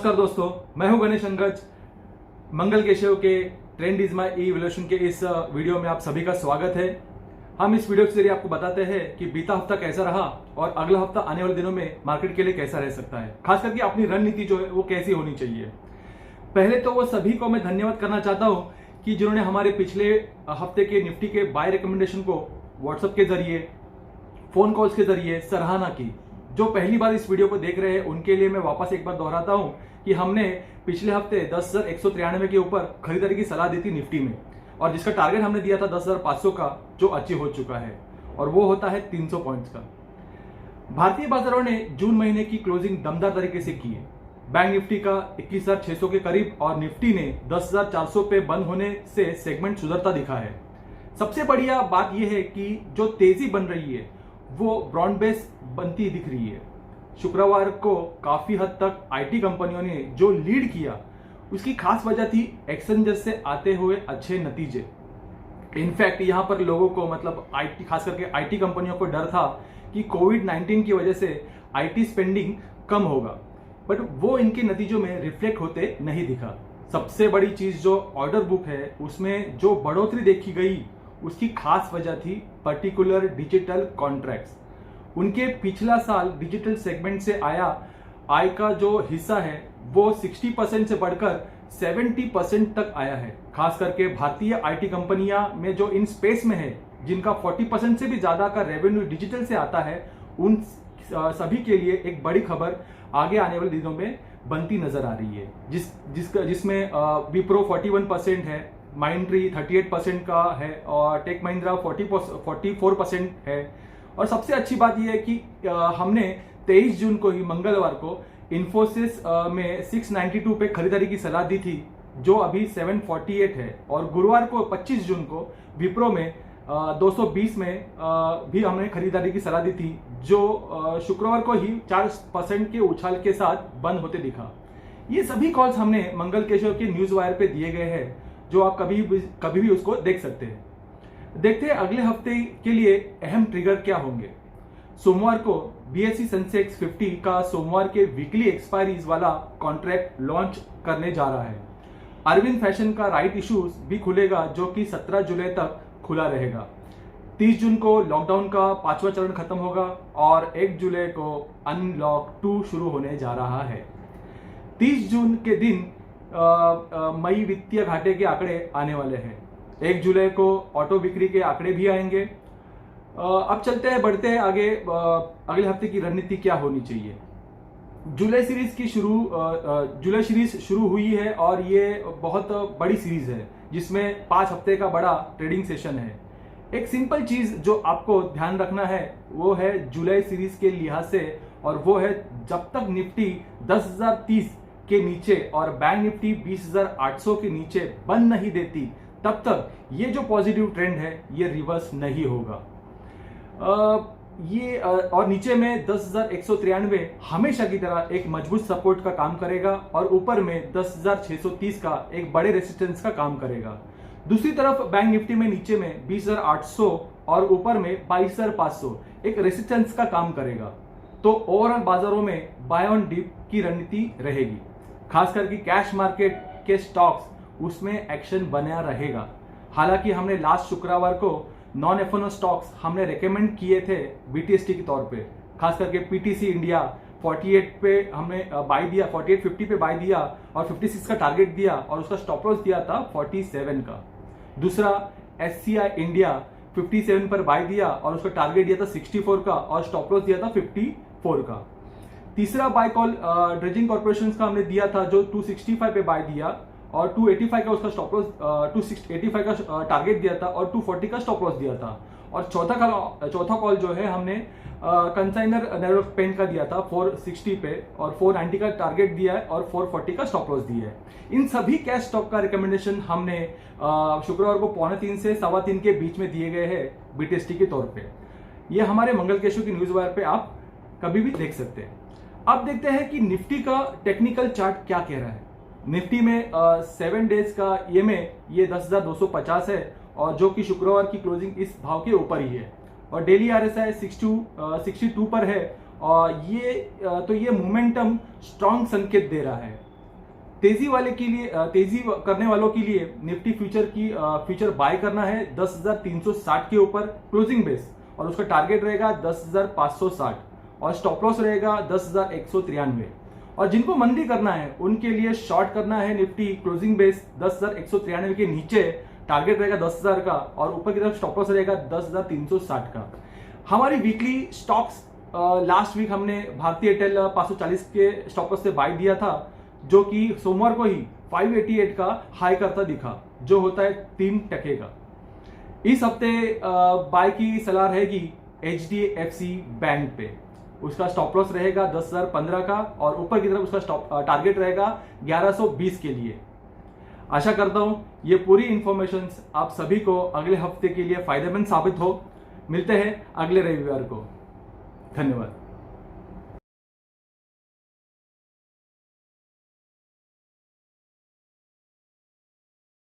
नमस्कार दोस्तों, मैं हूं गणेश अंगज। मंगल केशव के ट्रेंड इज माय इवोल्यूशन के इस वीडियो में आप सभी का स्वागत है। हम इस वीडियो के जरिए आपको बताते हैं कि बीता हफ्ता कैसा रहा और अगला हफ्ता आने वाले दिनों में मार्केट के लिए कैसा रह सकता है, खास करके अपनी रणनीति जो है वो कैसी होनी चाहिए। पहले तो वो सभी को मैं धन्यवाद करना चाहता हूं कि जिन्होंने हमारे पिछले हफ्ते के निफ्टी के बाय रिकमेंडेशन को व्हाट्सएप के जरिए, फोन कॉल्स के जरिए सराहना की। जो पहली बार इस वीडियो को देख रहे हैं उनके लिए मैं वापस एक बार दोहराता हूं कि हमने पिछले हफ्ते 10,193 के ऊपर खरीदारी की सलाह दी थी निफ्टी में, और जिसका टारगेट हमने दिया था 10,500 का, जो अचीव हो चुका है, और वो होता है 300 पॉइंट्स का। भारतीय बाजारों ने जून महीने की क्लोजिंग दमदार तरीके से की है। बैंक निफ्टी का 21,600 के करीब और निफ्टी ने 10,400 पे बंद होने से सेगमेंट सुधरता दिखा है। सबसे बढ़िया बात यह है कि जो तेजी बन रही है वो ब्रॉड बेस बनती दिख रही है। शुक्रवार को काफी हद तक आईटी कंपनियों ने जो लीड किया उसकी खास वजह थी एक्सचेंजेस से आते हुए अच्छे नतीजे। इनफैक्ट यहां पर लोगों को, मतलब आईटी, खास करके आईटी कंपनियों को डर था कि कोविड-19 की वजह से आईटी स्पेंडिंग कम होगा, बट वो इनके नतीजों में रिफ्लेक्ट होते नहीं दिखा। सबसे बड़ी चीज जो ऑर्डर बुक है उसमें जो बढ़ोतरी देखी गई उसकी खास वजह थी पर्टिकुलर डिजिटल कॉन्ट्रैक्ट्स। उनके पिछला साल डिजिटल सेगमेंट से आया आय का जो हिस्सा है वो 60% से बढ़कर 70% तक आया है। खास करके भारतीय आईटी कंपनियां में जो इन स्पेस में है, जिनका 40% से भी ज्यादा का रेवेन्यू डिजिटल से आता है, उन सभी के लिए एक बड़ी खबर आगे आने वाले दिनों में बनती नजर आ रही है, जिसमें विप्रो 41% है, माइंट्री 38% का है और टेक महिंद्रा 44% है। और सबसे अच्छी बात यह है कि हमने 23 जून को ही, मंगलवार को, इन्फोसिस में 692 पे खरीदारी की सलाह दी थी, जो अभी 748 है, और गुरुवार को 25 जून को विप्रो में 220 में भी हमने खरीदारी की सलाह दी थी, जो शुक्रवार को ही 4% के उछाल के साथ बंद होते दिखा। ये सभी कॉल्स हमने मंगल केशव के न्यूज वायर पे दिए गए हैं, जो आप कभी भी उसको देख सकते हैं। देखते हैं अगले हफ्ते के लिए अहम ट्रिगर क्या होंगे। सोमवार को बीएसई सेंसेक्स 50 का सोमवार के वीकली एक्सपायरीज वाला कॉन्ट्रैक्ट लॉन्च करने जा रहा है। अरविंद फैशन का राइट इश्यूज भी खुलेगा, जो कि 17 जुलाई तक खुला रहेगा। 30 जून को लॉकडाउन का 5वां चरण खत्म होगा और 1 जुलाई को अनलॉक 2 शुरू होने जा रहा है। 30 जून के दिन मई वित्तीय घाटे के आंकड़े आने वाले हैं। 1 जुलाई को ऑटो बिक्री के आंकड़े भी आएंगे। अब चलते हैं, बढ़ते हैं आगे। अगले हफ्ते की रणनीति क्या होनी चाहिए। जुलाई सीरीज शुरू हुई है और ये बहुत बड़ी सीरीज है, जिसमें 5 हफ्ते का बड़ा ट्रेडिंग सेशन है। एक सिंपल चीज जो आपको ध्यान रखना है वो है जुलाई सीरीज के लिहाज से, और वो है जब तक निफ्टी 10,030 के नीचे और बैंक निफ्टी 20,800 के नीचे बंद नहीं देती, तब तक ये जो पॉजिटिव ट्रेंड है ये रिवर्स नहीं होगा। और नीचे में 10,193 हमेशा की तरह एक मजबूत सपोर्ट का काम करेगा और ऊपर में 10,630 का एक बड़े रेसिस्टेंस का काम करेगा। दूसरी तरफ बैंक निफ्टी में नीचे में 20,800 और ऊपर में 22,500 एक रेसिस्टेंस का काम करेगा। तो ओवरऑल बाजारों में बाय ऑन डिप की रणनीति रहेगी। खास करके कैश मार्केट के स्टॉक्स, उसमें एक्शन बना रहेगा। हालांकि हमने लास्ट शुक्रवार को नॉन एफएनओ स्टॉक्स हमने रेकमेंड किए थे बीटीएसटी के तौर पे। खास करके पीटीसी इंडिया 48 पे हमने बाय दिया, 48.50 पे बाय दिया और 56 का टारगेट दिया, और उसका स्टॉप लॉस दिया था 47 का। दूसरा एससीआई इंडिया 57 पर बाय दिया और उसका टारगेट दिया था 64 का और स्टॉप लॉस दिया था 54 का। तीसरा बाय कॉल ड्रेजिंग कॉर्पोरेशन का हमने दिया था, जो 265 पे बाय दिया और 285 का उसका स्टॉप लॉस, 285 का टारगेट दिया था और 240 का स्टॉप लॉस दिया था। और चौथा कॉल जो है हमने कंसाइनर नेरो पेन का दिया था 460 पे और 490 का टारगेट दिया है और 440 का स्टॉप लॉस दिया है। इन सभी कैश स्टॉक का रिकमेंडेशन हमने शुक्रवार को 2:45 से 3:15 के बीच में दिए गए हैं बीटीएसटी के तौर पे। ये हमारे मंगल केशव की न्यूज वायर पे आप कभी भी देख सकते हैं। अब देखते हैं कि निफ्टी का टेक्निकल चार्ट क्या कह रहा है। निफ्टी में 7 डेज का ईएमए ये 10,250 है, और जो कि शुक्रवार की क्लोजिंग इस भाव के ऊपर ही है, और डेली आरएसआई 62 पर है, और ये मोमेंटम स्ट्रॉन्ग संकेत दे रहा है। तेजी वाले के लिए तेजी करने वालों के लिए निफ्टी फ्यूचर बाय करना है 10,360 के ऊपर क्लोजिंग बेस, और उसका टारगेट रहेगा 10,560 और स्टॉप लॉस रहेगा 10,193। और जिनको मंदी करना है उनके लिए शॉर्ट करना है निफ्टी क्लोजिंग बेस 10,193 के नीचे, टारगेट रहेगा 10,000 का और ऊपर की तरफ स्टॉप लॉस रहेगा 10,360 का। हमारी वीकली स्टॉक्स लास्ट वीक हमने भारतीय एयरटेल 540 के स्टॉप लॉस से बाय दिया था, जो कि सोमवार को ही 588 का हाई करता दिखा, जो होता है 3% का। इस हफ्ते बाय की सलाह रहेगी HDFC बैंक पे, उसका स्टॉप लॉस रहेगा 10,015 का और ऊपर की तरफ उसका टारगेट रहेगा 1120 के लिए। आशा करता हूं ये पूरी इंफॉर्मेशन आप सभी को अगले हफ्ते के लिए फायदेमंद साबित हो। मिलते हैं अगले रविवार को। धन्यवाद।